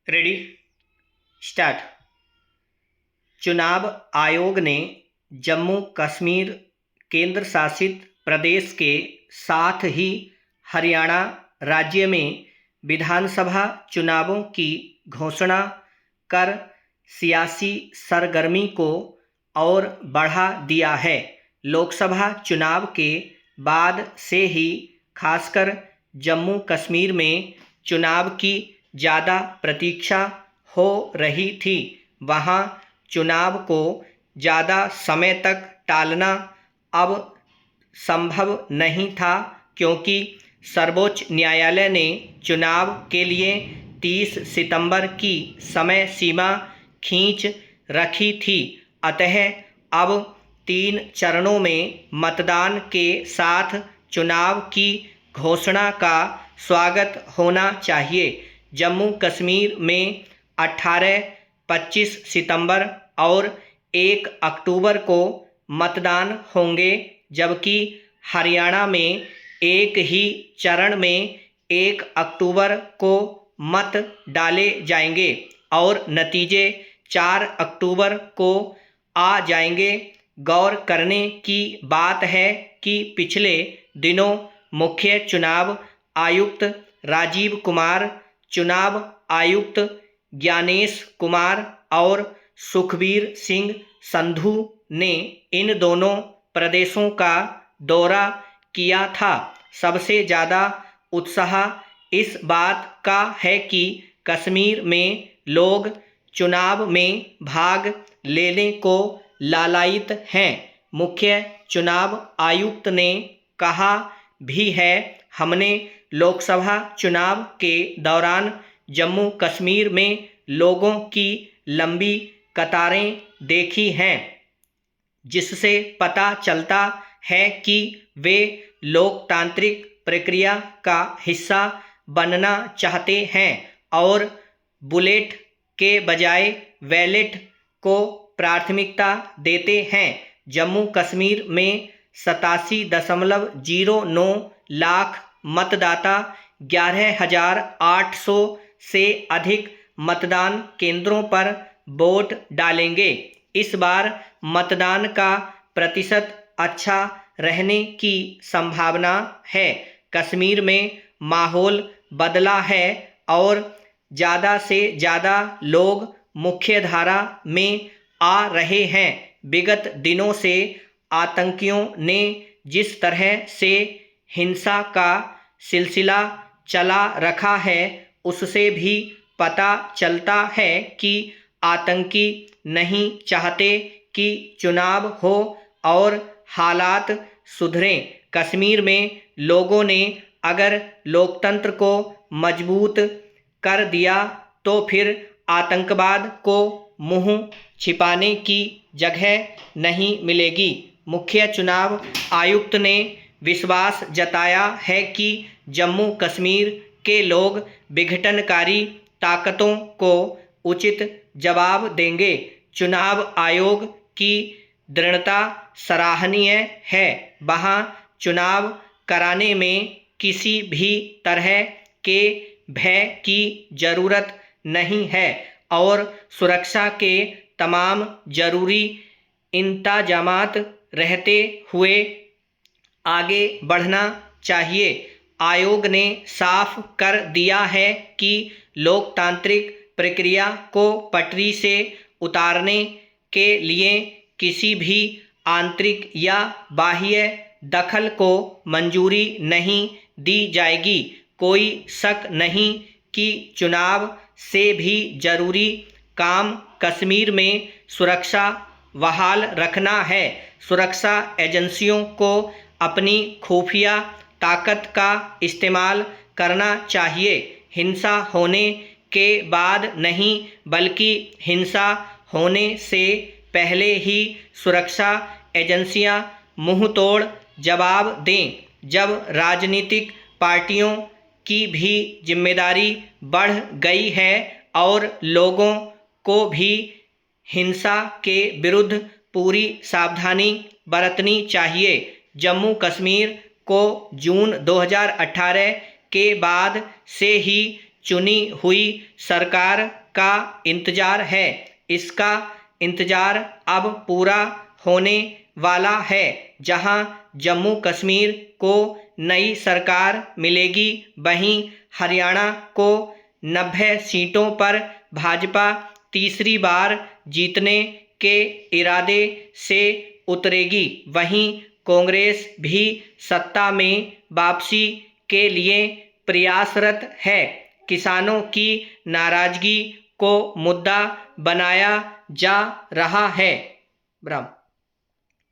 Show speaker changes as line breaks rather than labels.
Ready start. चुनाव आयोग ने जम्मू कश्मीर केंद्र शासित प्रदेश के साथ ही हरियाणा राज्य में विधानसभा चुनावों की घोषणा कर सियासी सरगर्मी को और बढ़ा दिया है। लोकसभा चुनाव के बाद से ही खासकर जम्मू कश्मीर में चुनाव की ज़्यादा प्रतीक्षा हो रही थी। वहाँ चुनाव को ज़्यादा समय तक टालना अब संभव नहीं था, क्योंकि सर्वोच्च न्यायालय ने चुनाव के लिए 30 सितंबर की समय सीमा खींच रखी थी। अतः अब 3 चरणों में मतदान के साथ चुनाव की घोषणा का स्वागत होना चाहिए। जम्मू कश्मीर में 18, 25 सितंबर और 1 अक्टूबर को मतदान होंगे, जबकि हरियाणा में एक ही चरण में 1 अक्टूबर को मत डाले जाएंगे और नतीजे 4 अक्टूबर को आ जाएंगे। गौर करने की बात है कि पिछले दिनों मुख्य चुनाव आयुक्त राजीव कुमार, चुनाव आयुक्त ज्ञानेश कुमार और सुखबीर सिंह संधू ने इन दोनों प्रदेशों का दौरा किया था। सबसे ज़्यादा उत्साह इस बात का है कि कश्मीर में लोग चुनाव में भाग लेने को लालायित हैं। मुख्य चुनाव आयुक्त ने कहा भी है, हमने लोकसभा चुनाव के दौरान जम्मू कश्मीर में लोगों की लंबी कतारें देखी हैं, जिससे पता चलता है कि वे लोकतांत्रिक प्रक्रिया का हिस्सा बनना चाहते हैं और बुलेट के बजाय बैलेट को प्राथमिकता देते हैं। जम्मू कश्मीर में 87.09 लाख मतदाता 11,800 से अधिक मतदान केंद्रों पर वोट डालेंगे। इस बार मतदान का प्रतिशत अच्छा रहने की संभावना है। कश्मीर में माहौल बदला है और ज़्यादा से ज़्यादा लोग मुख्यधारा में आ रहे हैं। विगत दिनों से आतंकियों ने जिस तरह से हिंसा का सिलसिला चला रखा है, उससे भी पता चलता है कि आतंकी नहीं चाहते कि चुनाव हो और हालात सुधरें। कश्मीर में लोगों ने अगर लोकतंत्र को मजबूत कर दिया तो फिर आतंकवाद को मुंह छिपाने की जगह नहीं मिलेगी। मुख्य चुनाव आयुक्त ने विश्वास जताया है कि जम्मू कश्मीर के लोग विघटनकारी ताकतों को उचित जवाब देंगे। चुनाव आयोग की दृढ़ता सराहनीय है। वहाँ चुनाव कराने में किसी भी तरह के भय की जरूरत नहीं है और सुरक्षा के तमाम जरूरी इंतजामात रहते हुए आगे बढ़ना चाहिए। आयोग ने साफ कर दिया है कि लोकतांत्रिक प्रक्रिया को पटरी से उतारने के लिए किसी भी आंतरिक या बाह्य दखल को मंजूरी नहीं दी जाएगी। कोई शक नहीं कि चुनाव से भी जरूरी काम कश्मीर में सुरक्षा बहाल रखना है। सुरक्षा एजेंसियों को अपनी खुफिया ताकत का इस्तेमाल करना चाहिए। हिंसा होने के बाद नहीं, बल्कि हिंसा होने से पहले ही सुरक्षा एजेंसियां मुंहतोड़ जवाब दें। जब राजनीतिक पार्टियों की भी जिम्मेदारी बढ़ गई है और लोगों को भी हिंसा के विरुद्ध पूरी सावधानी बरतनी चाहिए। जम्मू कश्मीर को जून 2018 के बाद से ही चुनी हुई सरकार का इंतजार है। इसका इंतजार अब पूरा होने वाला है। जहां जम्मू कश्मीर को नई सरकार मिलेगी, वहीं हरियाणा को 90 सीटों पर भाजपा तीसरी बार जीतने के इरादे से उतरेगी। वहीं कांग्रेस भी सत्ता में वापसी के लिए प्रयासरत है। किसानों की नाराजगी को मुद्दा बनाया जा रहा है। ब्रह्म